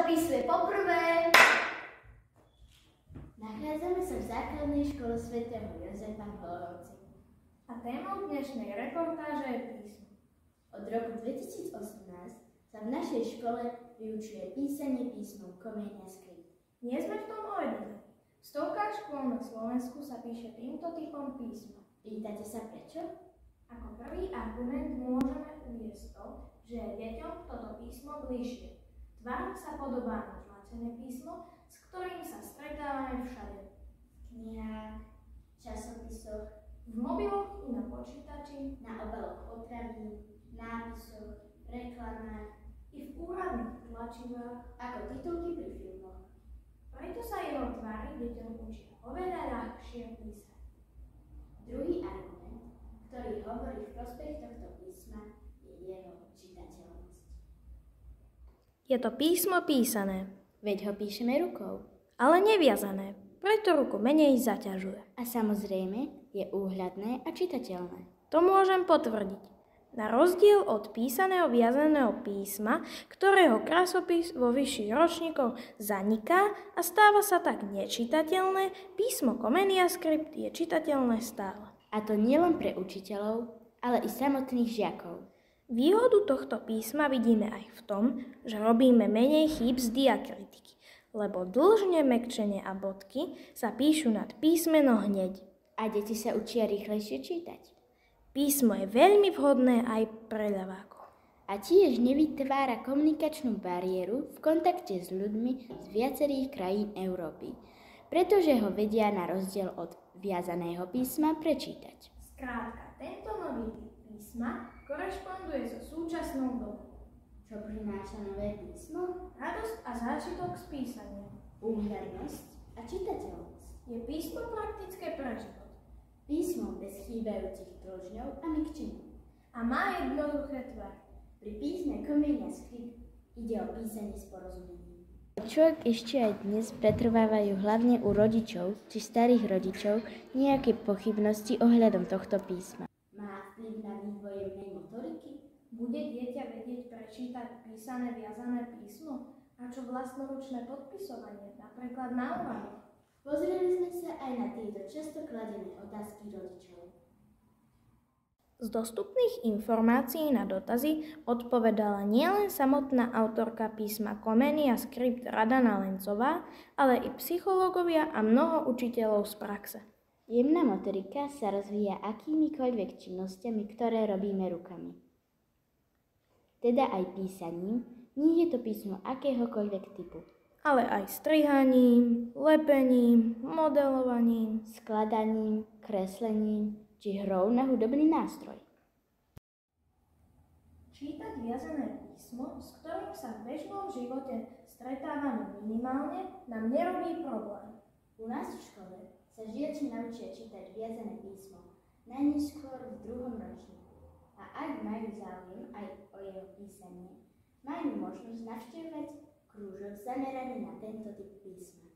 časopise poprvé. Nachádzame sa v základnej škole svätého Jozefa v Hlohovci. A témou dnešnej reportáže je písmo. Od roku 2018 sa v našej škole vyučuje písanie písmom Comenia Script. Nie sme v tom ojedinení. V stovkách škôl na Slovensku sa píše týmto typom písma. Pýtate sa prečo? Ako prvý argument môžeme uviesť to, že deťom toto písmo bližšie. Tvar sa podobá na tlačené písmo, s ktorým sa stretávame všade. V knihách, časopisoch, v mobiloch i na počítači, na obaloch potravín, nápisoch, reklamách i v úradných tlačivách, ako titulky pri filmoch. Preto sa jeho tvary deťom učia oveľa ľahšie písať. Druhý argument, ktorý hovorí v prospech tohto písma, je jeho čitateľnosť. Je to písmo písané, veď ho píšeme rukou, ale neviazané, preto ruku menej zaťažuje. A samozrejme je úhľadné a čitateľné. To môžem potvrdiť. Na rozdiel od písaného viazaného písma, ktorého krásopis vo vyšších ročníkoch zaniká a stáva sa tak nečitateľné, písmo Comenia Script je čitateľné stále. A to nielen pre učiteľov, ale i samotných žiakov. Výhodu tohto písma vidíme aj v tom, že robíme menej chýb z diakritiky, lebo dĺžne, mäkčenie a bodky sa píšu nad písmeno hneď. A deti sa učia rýchlejšie čítať. Písmo je veľmi vhodné aj pre ľavákov. A tiež nevytvára komunikačnú bariéru v kontakte s ľuďmi z viacerých krajín Európy, pretože ho vedia na rozdiel od viazaného písma prečítať. Skrátka, tento nový typ písma korešponduje so súčasnou dobou. Čo prináša nové písmo? Radosť a zážitok z písania. Úhľadnosť a čitateľnosť. Je písmo praktické pre život. Písmo bez chýbajúcich dĺžňov a mäkčení. A má jednoduché tvary. Pri písme Comenia Script ide o písanie s porozumením. Človek ešte aj dnes pretrvávajú hlavne u rodičov či starých rodičov nejaké pochybnosti ohľadom tohto písma. Má vplyv na vývoj jemnej motoriky? Bude dieťa vedieť prečítať písané viazané písmo? A čo vlastnoručné podpisovanie, napríklad na úvahu? Pozreli sme sa aj na tieto často kladené otázky rodičov. Z dostupných informácií na dotazy odpovedala nielen samotná autorka písma Comenia Script Radana Lencová, ale i psychológovia a mnoho učiteľov z praxe. Jemná motorika sa rozvíja akýmikoľvek činnosťami, ktoré robíme rukami. Teda aj písaním, nie je to písmo akéhokoľvek typu. Ale aj strihaním, lepením, modelovaním, skladaním, kreslením či hrou na hudobný nástroj. Čítať viazané písmo, s ktorým sa v bežnom živote stretávame minimálne, nám nerobí problém. U nás v škole sa žiaci naučia čítať viazané písmo najneskôr v 2. ročníku. A ak majú záujem aj o jeho písanie, majú možnosť navštevovať krúžok zameraný na tento typ písma.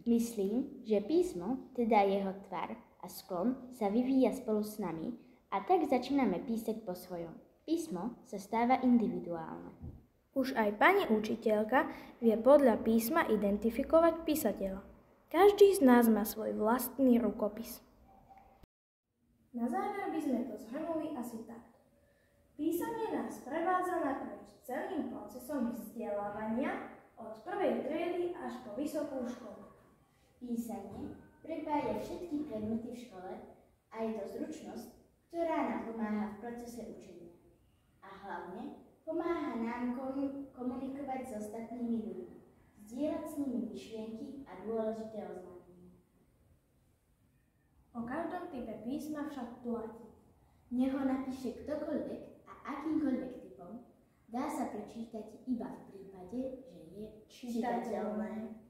Myslím, že písmo, teda jeho tvar a sklon, sa vyvíja spolu s nami a tak začíname písať po svojom. Písmo sa stáva individuálne. Už aj pani učiteľka vie podľa písma identifikovať písateľa. Každý z nás má svoj vlastný rukopis. Na záver by sme to zhrnuli asi takto. Písanie nás prevádza naprieč celým procesom vzdelávania od prvej triedy až po vysokú školu. Písanie prepája všetky predmety v škole a je to zručnosť, ktorá nám pomáha v procese učenia. A hlavne pomáha nám komunikovať s ostatnými ľuďmi, zdieľať s nimi myšlienky a dôležité oznámenia. O každom type písma však platí. Nech ho napíše ktokoľvek a akýmkoľvek typom, dá sa prečítať iba v prípade, že je čitateľné.